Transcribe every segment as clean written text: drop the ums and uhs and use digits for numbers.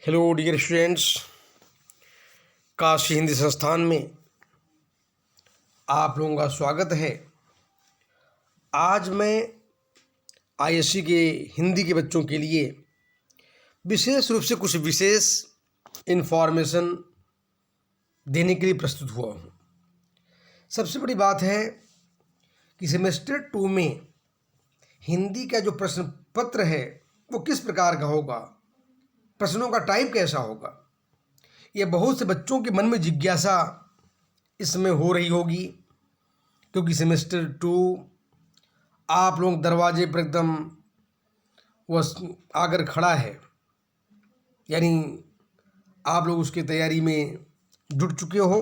Hello dear students, Kashi Hindi Sansthan में आप लोगों का स्वागत है। आज मैं आईएससी के हिंदी के बच्चों के लिए विशेष रूप से कुछ विशेष इन्फॉर्मेशन देने के लिए प्रस्तुत हुआ हूँ। सबसे बड़ी बात है कि सेमेस्टर 2 में हिंदी का जो प्रश्न पत्र है वो किस प्रकार का होगा, प्रश्नों का टाइप कैसा होगा। ये बहुत से बच्चों के मन में जिज्ञासा इसमें हो रही होगी, क्योंकि सेमेस्टर 2 आप लोग दरवाजे पर एकदम वह आकर खड़ा है, यानी आप लोग उसकी तैयारी में जुट चुके हो।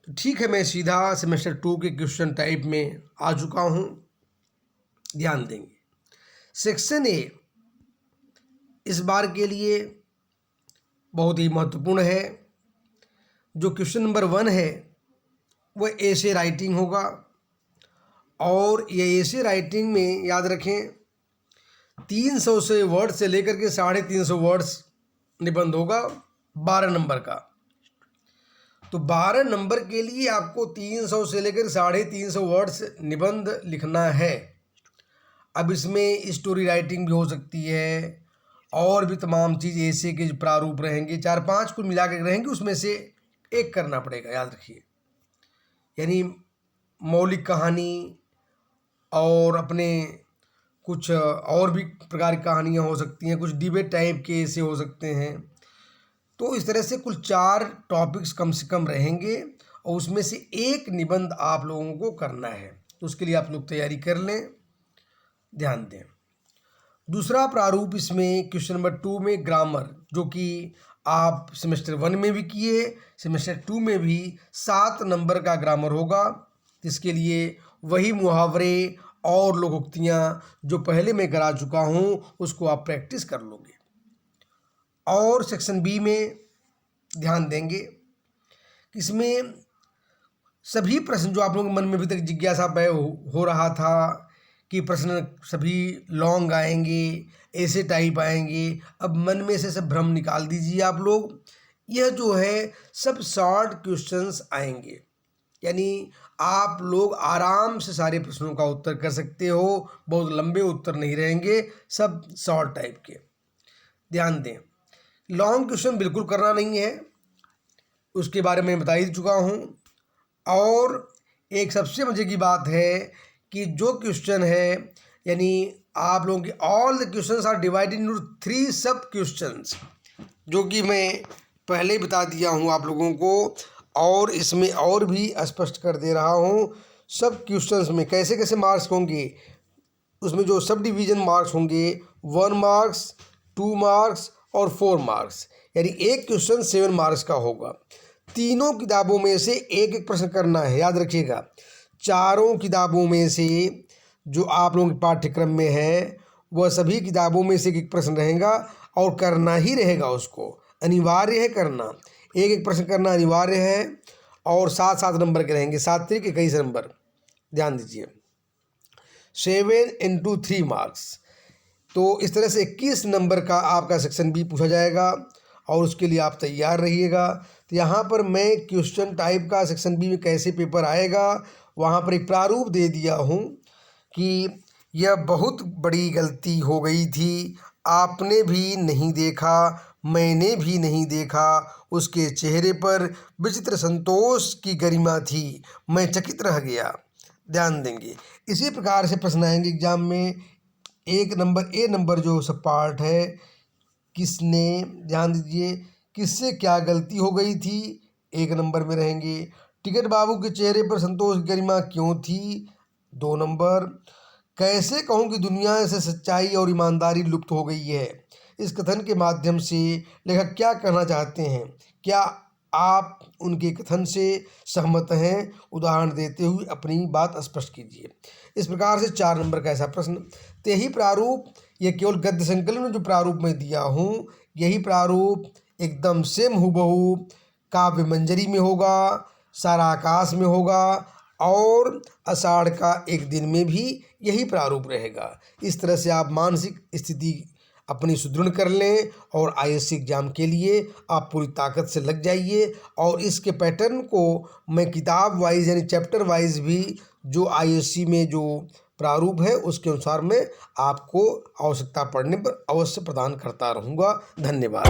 तो ठीक है, मैं सीधा सेमेस्टर 2 के क्वेश्चन टाइप में आ चुका हूँ। ध्यान देंगे। सेक्शन ए इस बार के लिए बहुत ही महत्वपूर्ण है। जो क्वेश्चन नंबर 1 है वह एसे राइटिंग होगा, और ये एसे राइटिंग में याद रखें 300 से वर्ड से लेकर के 350 वर्ड्स निबंध होगा 12 नंबर का। तो 12 नंबर के लिए आपको 300 से लेकर 350 वर्ड्स निबंध लिखना है। अब इसमें स्टोरी राइटिंग भी हो सकती है और भी तमाम चीज़ ऐसे के जो प्रारूप रहेंगे, 4-5 कुल मिला के रहेंगे, उसमें से एक करना पड़ेगा, याद रखिए। यानी मौलिक कहानी और अपने कुछ और भी प्रकार की कहानियाँ हो सकती हैं, कुछ डिबेट टाइप के ऐसे हो सकते हैं। तो इस तरह से कुल 4 टॉपिक्स कम से कम रहेंगे और उसमें से एक निबंध आप लोगों को करना है। तो उसके लिए आप लोग तैयारी कर लें, ध्यान दें। दूसरा प्रारूप इसमें क्वेश्चन नंबर 2 में ग्रामर, जो कि आप सेमेस्टर 1 में भी किए, सेमेस्टर 2 में भी 7 नंबर का ग्रामर होगा। इसके लिए वही मुहावरे और लोकोक्तियाँ जो पहले मैं करा चुका हूँ उसको आप प्रैक्टिस कर लोगे। और सेक्शन बी में ध्यान देंगे, इसमें सभी प्रश्न जो आप लोगों के मन में अभी तक जिज्ञासा हो रहा था कि प्रश्न सभी लॉन्ग आएंगे, ऐसे टाइप आएंगे, अब मन में से सब भ्रम निकाल दीजिए आप लोग। यह जो है सब शॉर्ट क्वेश्चंस आएंगे, यानी आप लोग आराम से सारे प्रश्नों का उत्तर कर सकते हो। बहुत लंबे उत्तर नहीं रहेंगे, सब शॉर्ट टाइप के। ध्यान दें, लॉन्ग क्वेश्चन बिल्कुल करना नहीं है, उसके बारे में बता ही चुका हूँ। और एक सबसे मजे की बात है कि जो क्वेश्चन है, यानी आप लोगों के all the questions are divided into 3 sub questions, जो कि मैं पहले ही बता दिया हूँ आप लोगों को, और इसमें और भी स्पष्ट कर दे रहा हूँ। सब क्वेश्चंस में कैसे कैसे मार्क्स होंगे, उसमें जो सब डिवीज़न मार्क्स होंगे 1 मार्क्स, 2 मार्क्स और 4 मार्क्स, यानी एक क्वेश्चन 7 मार्क्स का होगा। तीनों किताबों में से एक एक प्रश्न करना है, याद रखिएगा। चारों किताबों में से जो आप लोगों के पाठ्यक्रम में है वह सभी किताबों में से एक एक प्रश्न रहेगा और करना ही रहेगा, उसको अनिवार्य है करना। एक एक प्रश्न करना अनिवार्य है और 7-7 नंबर के रहेंगे, 7 3 21 नंबर। ध्यान दीजिए, 7 × 3 मार्क्स। तो इस तरह से 21 नंबर का आपका सेक्शन बी पूछा जाएगा और उसके लिए आप तैयार रहिएगा। तो यहाँ पर मैं क्वेश्चन टाइप का सेक्शन बी में कैसे पेपर आएगा वहाँ पर एक प्रारूप दे दिया हूँ कि यह बहुत बड़ी गलती हो गई थी, आपने भी नहीं देखा, मैंने भी नहीं देखा, उसके चेहरे पर विचित्र संतोष की गरिमा थी, मैं चकित रह गया। ध्यान देंगे, इसी प्रकार से प्रश्न आएंगे एग्जाम में। एक नंबर ए नंबर जो सब पार्ट है, किसने, ध्यान दीजिए, किससे क्या गलती हो गई थी, 1 नंबर में रहेंगे। टिकट बाबू के चेहरे पर संतोष की गरिमा क्यों थी, 2 नंबर। कैसे कहूँ कि दुनिया से सच्चाई और ईमानदारी लुप्त हो गई है, इस कथन के माध्यम से लेखक क्या कहना चाहते हैं, क्या आप उनके कथन से सहमत हैं, उदाहरण देते हुए अपनी बात स्पष्ट कीजिए। इस प्रकार से 4 नंबर का ऐसा प्रश्न। तो यही प्रारूप, ये केवल गद्य संकलन में जो प्रारूप मैं दिया हूँ, यही प्रारूप एकदम सेम हूबहू काव्य मंजरी में होगा, सारा आकाश में होगा और आषाढ़ का एक दिन में भी यही प्रारूप रहेगा। इस तरह से आप मानसिक स्थिति अपनी सुदृढ़ कर लें और आईएएस एग्ज़ाम के लिए आप पूरी ताकत से लग जाइए। और इसके पैटर्न को मैं किताब वाइज यानी चैप्टर वाइज भी जो आईएएस में जो प्रारूप है उसके अनुसार मैं आपको आवश्यकता पड़ने पर अवश्य प्रदान करता रहूँगा। धन्यवाद।